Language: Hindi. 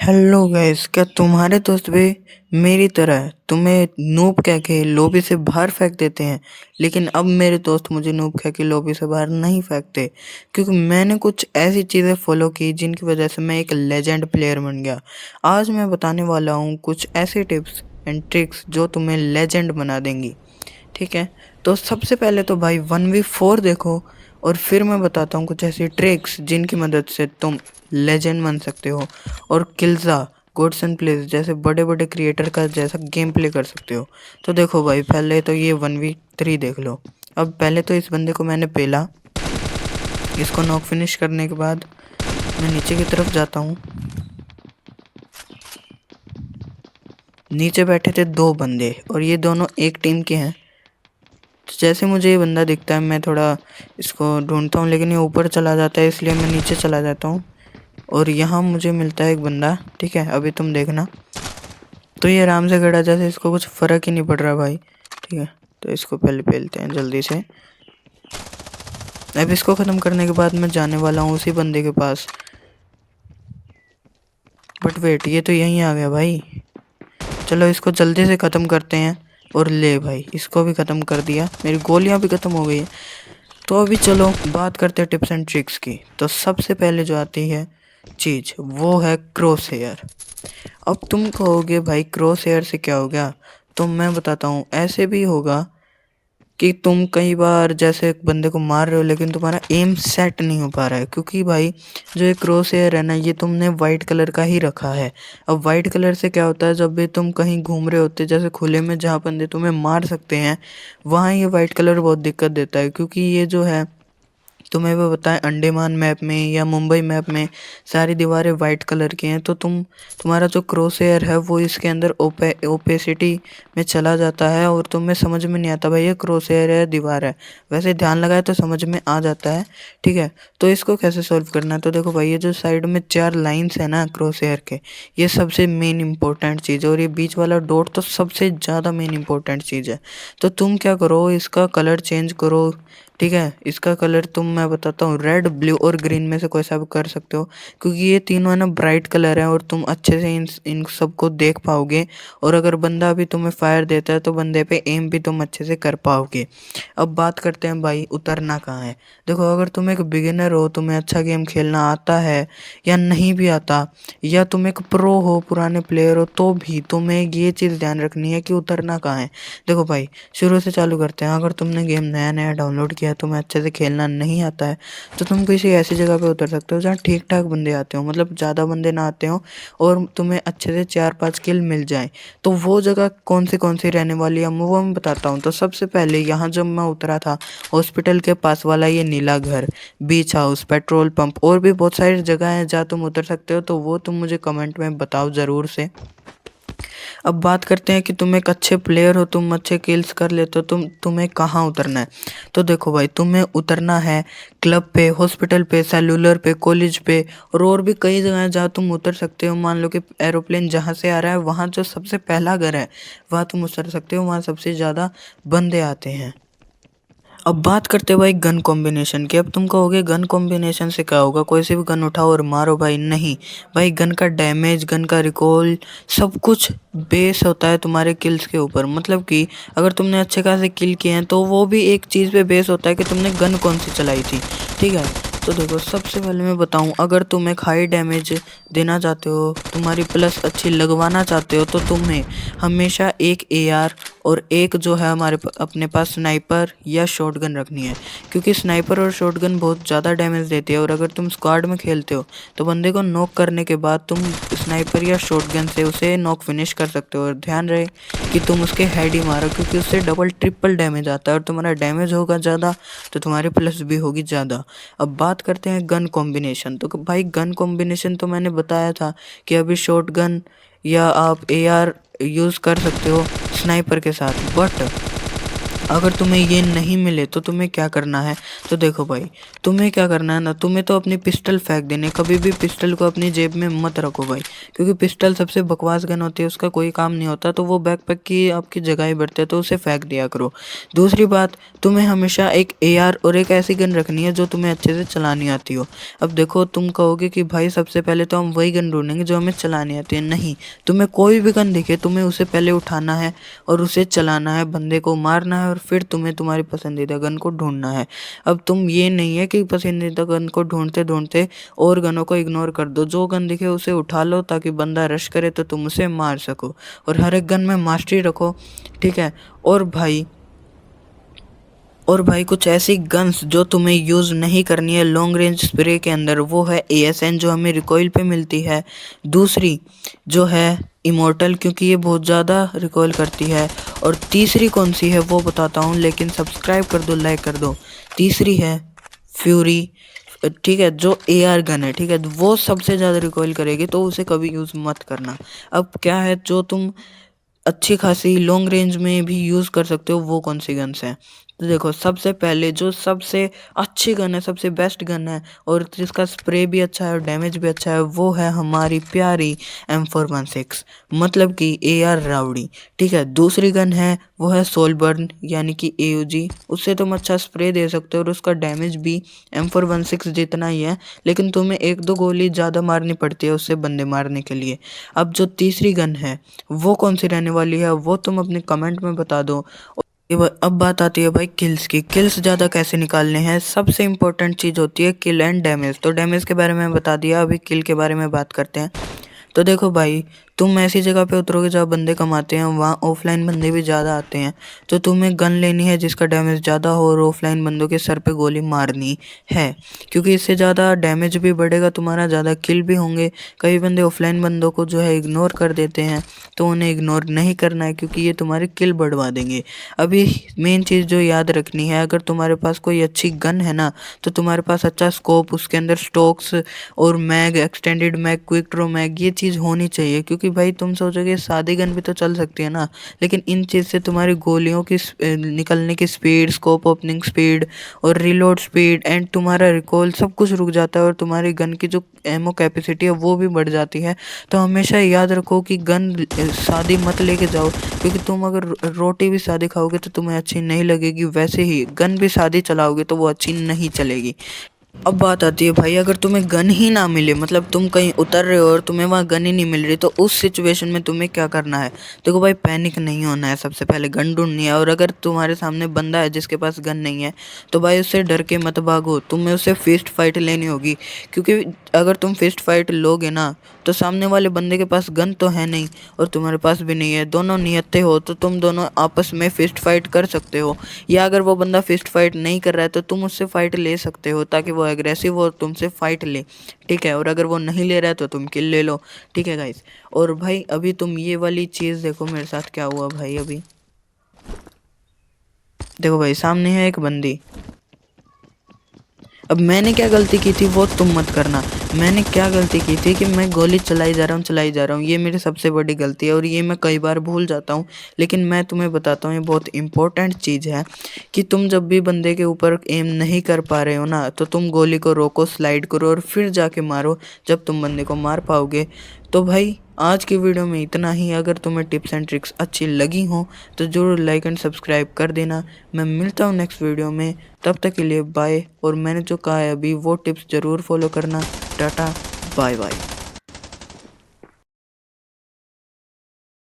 हेलो गाइस, क्या तुम्हारे दोस्त भी मेरी तरह तुम्हें नूब कह के लॉबी से बाहर फेंक देते हैं। लेकिन अब मेरे दोस्त मुझे नूब कह के लॉबी से बाहर नहीं फेंकते, क्योंकि मैंने कुछ ऐसी चीज़ें फॉलो की जिनकी वजह से मैं एक लेजेंड प्लेयर बन गया। आज मैं बताने वाला हूँ कुछ ऐसे टिप्स एंड ट्रिक्स जो तुम्हें लेजेंड बना देंगी। ठीक है, तो सबसे पहले तो भाई 1v4 देखो, और फिर मैं बताता हूँ कुछ ऐसी ट्रिक्स जिनकी मदद से तुम लेजेंड बन सकते हो और किल्जा गोड्स एंड प्लेस जैसे बड़े बड़े क्रिएटर का जैसा गेम प्ले कर सकते हो। तो देखो भाई, पहले तो ये 1v3 देख लो। अब पहले तो इस बंदे को मैंने पेला, इसको नॉक फिनिश करने के बाद मैं नीचे की तरफ जाता हूँ। नीचे बैठे थे दो बंदे और ये दोनों एक टीम के हैं। तो जैसे मुझे ये बंदा दिखता है मैं थोड़ा इसको ढूंढता हूँ, लेकिन ये ऊपर चला जाता है, इसलिए मैं नीचे चला जाता हूँ। और यहाँ मुझे मिलता है एक बंदा। ठीक है, अभी तुम देखना। तो ये आराम से खड़ा, जैसे इसको कुछ फ़र्क ही नहीं पड़ रहा भाई। ठीक है, तो इसको पहले पेलते हैं जल्दी से। अब इसको ख़त्म करने के बाद मैं जाने वाला हूँ उसी बंदे के पास। बट वेट, ये तो यहीं आ गया भाई। चलो इसको जल्दी से ख़त्म करते हैं। और ले भाई, इसको भी ख़त्म कर दिया, मेरी गोलियां भी ख़त्म हो गई है। तो अभी चलो बात करते हैं टिप्स एंड ट्रिक्स की। तो सबसे पहले जो आती है चीज़ वो है क्रॉस हेयर। अब तुम कहोगे भाई क्रॉस हेयर से क्या हो गया, तो मैं बताता हूँ। ऐसे भी होगा कि तुम कई बार जैसे एक बंदे को मार रहे हो लेकिन तुम्हारा एम सेट नहीं हो पा रहा है, क्योंकि भाई जो ये क्रॉस हेयर है ना, ये तुमने वाइट कलर का ही रखा है। अब वाइट कलर से क्या होता है, जब भी तुम कहीं घूम रहे होते जैसे खुले में जहाँ बंदे तुम्हें मार सकते हैं, वहाँ ये वाइट कलर बहुत दिक्कत देता है। क्योंकि ये जो है, तुम्हें वो बताएं, अंडमान मैप में या मुंबई मैप में सारी दीवारें वाइट कलर की हैं। तो तुम्हारा जो क्रॉस हेयर है वो इसके अंदर ओपेसिटी में चला जाता है और तुम्हें समझ में नहीं आता भाई ये क्रॉस हेयर है दीवार है। वैसे ध्यान लगाए तो समझ में आ जाता है। ठीक है, तो इसको कैसे सॉल्व करना है, तो देखो भाई, ये जो साइड में 4 लाइन्स है ना क्रॉस हेयर के, ये सबसे मेन इंपॉर्टेंट चीज़ है। और ये बीच वाला डॉट तो सबसे ज़्यादा मेन इंपॉर्टेंट चीज़ है। तो तुम क्या करो, इसका कलर चेंज करो। ठीक है, इसका कलर मैं बताता हूँ, रेड ब्लू और ग्रीन में से कोई सा भी कर सकते हो, क्योंकि ये तीनों है ना ब्राइट कलर है और तुम अच्छे से इन सबको देख पाओगे। और अगर बंदा भी तुम्हें फायर देता है तो बंदे पे एम भी तुम अच्छे से कर पाओगे। अब बात करते हैं भाई उतरना कहाँ है। देखो, अगर तुम एक बिगिनर हो, तुम्हें अच्छा गेम खेलना आता है या नहीं भी आता, या तुम एक प्रो हो, पुराने प्लेयर हो, तो भी तुम्हें ये चीज़ ध्यान रखनी है कि उतरना कहाँ है। देखो भाई, शुरू से चालू करते हैं। अगर तुमने गेम नया नया डाउनलोड किया, तुम्हें अच्छे से खेलना नहीं आता है, तो तुम किसी ऐसी जगह पे उतर सकते हो जहाँ ठीक ठाक बंदे आते हो, मतलब ज़्यादा बंदे ना आते हो और तुम्हें अच्छे से 4-5 किल मिल जाए। तो वो जगह कौन सी रहने वाली है वो मैं बताता हूँ। तो सबसे पहले यहाँ जब मैं उतरा था, हॉस्पिटल के पास वाला ये नीला घर, बीच हाउस, पेट्रोल पंप, और भी बहुत सारी जगह हैं जहाँ तुम उतर सकते हो। तो वो तुम मुझे कमेंट में बताओ ज़रूर से। अब बात करते हैं कि तुम एक अच्छे प्लेयर हो, तुम अच्छे किल्स कर लेते हो, तुम्हें कहाँ उतरना है। तो देखो भाई, तुम्हें उतरना है क्लब पे, हॉस्पिटल पे, सेलुलर पे, कॉलेज पे, और भी कई जगह हैं जहाँ तुम उतर सकते हो। मान लो कि एरोप्लेन जहाँ से आ रहा है, वहाँ जो सबसे पहला घर है वहाँ तुम उतर सकते हो, वहाँ सबसे ज़्यादा बंदे आते हैं। अब बात करते हैं भाई गन कॉम्बिनेशन की। अब तुम कहोगे गन कॉम्बिनेशन से क्या होगा, कोई सी भी गन उठाओ और मारो। भाई नहीं, भाई गन का डैमेज, गन का रिकॉल, सब कुछ बेस होता है तुम्हारे किल्स के ऊपर। मतलब कि अगर तुमने अच्छे खासे किल किए हैं तो वो भी एक चीज़ पे बेस होता है कि तुमने गन कौन सी चलाई थी। ठीक है, तो देखो सबसे पहले मैं बताऊं, अगर तुम एक हाई डैमेज देना चाहते हो, तुम्हारी प्लस अच्छी लगवाना चाहते हो, तो तुम्हें हमेशा एक एआर और एक जो है हमारे अपने पास स्नाइपर या शॉटगन रखनी है। क्योंकि स्नाइपर और शॉटगन बहुत ज़्यादा डैमेज देती है, और अगर तुम स्क्वाड में खेलते हो तो बंदे को नॉक करने के बाद तुम स्नाइपर या शॉटगन से उसे नॉक फिनिश कर सकते हो। और ध्यान रहे कि तुम उसके हेड ही मारो, क्योंकि उससे डबल ट्रिपल डैमेज आता है, और तुम्हारा डैमेज होगा ज़्यादा तो तुम्हारी प्लस भी होगी ज़्यादा। अब बात करते हैं गन कॉम्बिनेशन। तो भाई गन कॉम्बिनेशन तो मैंने बताया था कि अभी शॉटगन या आप एआर यूज़ कर सकते हो स्नाइपर के साथ। बट अगर तुम्हें ये नहीं मिले तो तुम्हें क्या करना है, तो देखो भाई, तुम्हें क्या करना है ना, तुम्हें तो अपनी पिस्टल फेंक देनी है। कभी भी पिस्टल को अपनी जेब में मत रखो भाई, क्योंकि पिस्टल सबसे बकवास गन होती है, उसका कोई काम नहीं होता, तो वो बैकपैक की आपकी जगह ही बढ़ते हैं, तो उसे फेंक दिया करो। दूसरी बात, तुम्हें हमेशा एक AR और एक ऐसी गन रखनी है जो तुम्हें अच्छे से चलानी आती हो। अब देखो, तुम कहोगे कि भाई सबसे पहले तो हम वही गन ढूंढेंगे जो हमें चलानी आती है। नहीं, तुम्हें कोई भी गन दिखे, तुम्हें उसे पहले उठाना है और उसे चलाना है, बंदे को मारना है, और फिर तुम्हें तुम्हारी पसंदीदा गन को ढूंढना है। अब तुम ये नहीं है कि पसंदीदा गन को ढूंढते ढूंढते और गनों को इग्नोर कर दो। जो गन दिखे उसे उठा लो, ताकि बंदा रश करे तो तुम उसे मार सको, और हर एक गन में मास्टरी रखो, ठीक है। और भाई कुछ ऐसी गन्स जो तुम्हें यूज़ नहीं करनी है लॉन्ग रेंज स्प्रे के अंदर, वो है ASN जो हमें रिकॉइल पे मिलती है। दूसरी जो है इमोर्टल, क्योंकि ये बहुत ज़्यादा रिकॉइल करती है। और तीसरी कौन सी है वो बताता हूँ, लेकिन सब्सक्राइब कर दो, लाइक कर दो। तीसरी है फ्यूरी, ठीक है, जो AR गन है, ठीक है, वो सबसे ज़्यादा रिकॉइल करेगी, तो उसे कभी यूज़ मत करना। अब क्या है जो तुम अच्छी खासी लॉन्ग रेंज में भी यूज़ कर सकते हो, वो कौन सी गन्स हैं, तो देखो, सबसे पहले जो सबसे अच्छी गन है, सबसे बेस्ट गन है, और जिसका स्प्रे भी अच्छा है और डैमेज भी अच्छा है, वो है हमारी प्यारी M416, मतलब कि AR राउडी, ठीक है। दूसरी गन है वो है सोलबर्न, यानी कि AUG। उससे तुम अच्छा स्प्रे दे सकते हो और उसका डैमेज भी M416 जितना ही है, लेकिन तुम्हें एक दो गोली ज़्यादा मारनी पड़ती है उससे बंदे मारने के लिए। अब जो तीसरी गन है वो कौन सी रहने वाली है, वो तुम अपने कमेंट में बता दो। अब बात आती है भाई किल्स की। किल्स ज़्यादा कैसे निकालने हैं, सबसे इंपॉर्टेंट चीज़ होती है किल एंड डैमेज। तो डैमेज के बारे में बता दिया, अभी किल के बारे में बात करते हैं। तो देखो भाई, तुम ऐसी जगह पे उतरोगे जहाँ बंदे कमाते हैं, वहाँ ऑफलाइन बंदे भी ज़्यादा आते हैं, तो तुम्हें गन लेनी है जिसका डैमेज ज़्यादा हो, और ऑफलाइन बंदों के सर पे गोली मारनी है, क्योंकि इससे ज़्यादा डैमेज भी बढ़ेगा तुम्हारा, ज़्यादा किल भी होंगे। कई बंदे ऑफलाइन बंदों को जो है इग्नोर कर देते हैं, तो उन्हें इग्नोर नहीं करना है, क्योंकि ये तुम्हारे किल बढ़वा देंगे। अभी मेन चीज़ जो याद रखनी है, अगर तुम्हारे पास कोई अच्छी गन है ना, तो तुम्हारे पास अच्छा स्कोप, उसके अंदर स्टॉक्स और mag, extended mag, quick draw mag, ये चीज़ होनी चाहिए। क्योंकि भाई तुम सोचोगे सादी गन भी तो चल सकती है ना, लेकिन इन चीज़ से तुम्हारी गोलियों की निकलने की स्पीड, स्कोप ओपनिंग स्पीड और रिलोड स्पीड एंड तुम्हारा रिकॉल सब कुछ रुक जाता है, और तुम्हारी गन की जो एमो कैपेसिटी है वो भी बढ़ जाती है। तो हमेशा याद रखो कि गन सादी मत लेके जाओ, क्योंकि तुम अगर रोटी भी सादी खाओगे तो तुम्हें अच्छी नहीं लगेगी, वैसे ही गन भी सादी चलाओगे तो वो अच्छी नहीं चलेगी। अब बात आती है भाई, अगर तुम्हें गन ही ना मिले, मतलब तुम कहीं उतर रहे हो और तुम्हें वहाँ गन ही नहीं मिल रही, तो उस सिचुएशन में तुम्हें क्या करना है। देखो भाई, पैनिक नहीं होना है, सबसे पहले गन ढूंढनी है। और अगर तुम्हारे सामने बंदा है जिसके पास गन नहीं है, तो भाई उससे डर के मत भागो, तुम्हें उससे फिस्ट फाइट लेनी होगी। क्योंकि अगर तुम फिस्ट फाइट लोगे ना, तो सामने वाले बंदे के पास गन तो है नहीं और तुम्हारे पास भी नहीं है, दोनों नियत्ते हो, तो तुम दोनों आपस में फिस्ट फाइट कर सकते हो। या अगर वो बंदा फिस्ट फाइट नहीं कर रहा है, तो तुम उससे फाइट ले सकते हो, ताकि वो एग्रेसिव हो, तुमसे फाइट ले, ठीक है। और अगर वो नहीं ले रहा है तो तुम किल ले लो, ठीक है गाइस। और भाई अभी तुम ये वाली चीज़ देखो मेरे साथ क्या हुआ भाई। अभी देखो भाई, सामने है एक बंदी। अब मैंने क्या गलती की थी वो तुम मत करना। मैंने क्या गलती की थी कि मैं गोली चलाई जा रहा हूँ, ये मेरी सबसे बड़ी गलती है, और ये मैं कई बार भूल जाता हूँ। लेकिन मैं तुम्हें बताता हूँ, ये बहुत इंपॉर्टेंट चीज़ है कि तुम जब भी बंदे के ऊपर एम नहीं कर पा रहे हो ना, तो तुम गोली को रोको, स्लाइड करो और फिर जाके मारो जब तुम बंदे को मार पाओगे। तो भाई आज की वीडियो में इतना ही। अगर तुम्हें टिप्स एंड ट्रिक्स अच्छी लगी हो तो ज़रूर लाइक एंड सब्सक्राइब कर देना। मैं मिलता हूँ नेक्स्ट वीडियो में, तब तक के लिए बाय। और मैंने जो कहा है अभी वो टिप्स ज़रूर फॉलो करना। Tata, bye bye.